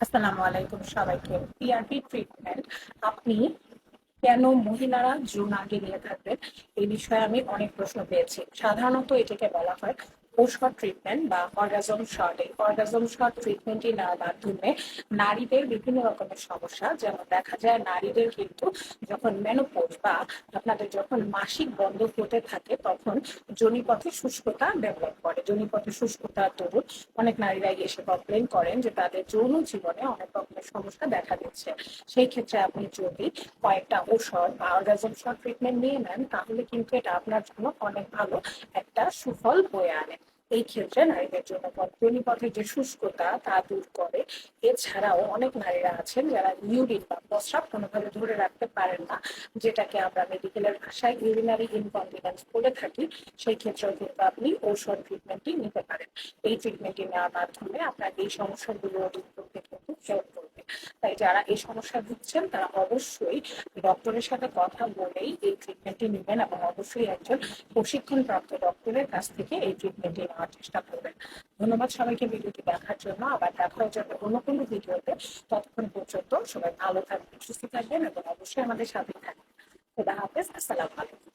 আসসালামু আলাইকুম সবাইকে। পিআরপি ট্রিটমেন্ট আপনি কেন মহিলারা জুন আগে নিয়ে থাকবেন, এই বিষয়ে আমি অনেক প্রশ্ন পেয়েছি। সাধারণত এটাকে বলা হয় পোস্ট শট ট্রিটমেন্ট বা অর্গাজম শট। এই অর্গাজম শট ট্রিটমেন্টটি নেওয়ার মাধ্যমে নারীদের বিভিন্ন রকমের সমস্যা, যেমন দেখা যায় নারীদের কিন্তু যখন মেনোপজ বা আপনাদের যখন মাসিক বন্ধ হতে থাকে তখন যোনিপথে শুষ্কতা ডেভেলপ করে। যোনিপথে শুষ্কতার দরুন অনেক নারীরাই এসে কমপ্লেন করেন যে তাদের যৌন জীবনে অনেক রকমের সমস্যা দেখা দিচ্ছে। সেই ক্ষেত্রে আপনি যদি কয়েকটা ঔষধ বা অর্গাজম শট ট্রিটমেন্ট নিয়ে নেন, তাহলে কিন্তু এটা আপনার জন্য অনেক ভালো একটা সুফল বয়ে আনে। এই ক্ষেত্রে নারীদের জন্য যোনিপথের যে শুষ্কতা তা দূর করে। এছাড়াও অনেক নারীরা আছেন যারা ইউরিন বা প্রস্রাব কোনোভাবে ধরে রাখতে পারেন না, যেটাকে আমরা মেডিকেলের ভাষায় ইউরিনারি ইনকন্টিনেন্স বলে থাকি। সেই ক্ষেত্রেও কিন্তু আপনি ঔষধ ট্রিটমেন্টটি নিতে পারেন। এই ট্রিটমেন্টটি নেওয়ার মাধ্যমে আপনার এই সমস্যাগুলো দূর করতে কিন্তু হেল্প করবে। তাই যারা এই সমস্যায় ভুগছেন তারা অবশ্যই ডক্টরের সাথে কথা বলেই এই ট্রিটমেন্টটি নেবেন, এবং অবশ্যই একজন প্রশিক্ষণপ্রাপ্ত ডক্টরের কাছ থেকে এই ট্রিটমেন্টটি নেওয়ার চেষ্টা করবেন। ধন্যবাদ সবাইকে ভিডিওটি দেখার জন্য। আবার দেখা হয়ে যাবে অন্য কোনো ভিডিওতে। ততক্ষণ পর্যন্ত সবাই ভালো থাকবেন, সুস্থ থাকবেন এবং অবশ্যই আমাদের সাথে থাকবেন। খুদা হাফেজ। আসসালামু আলাইকুম।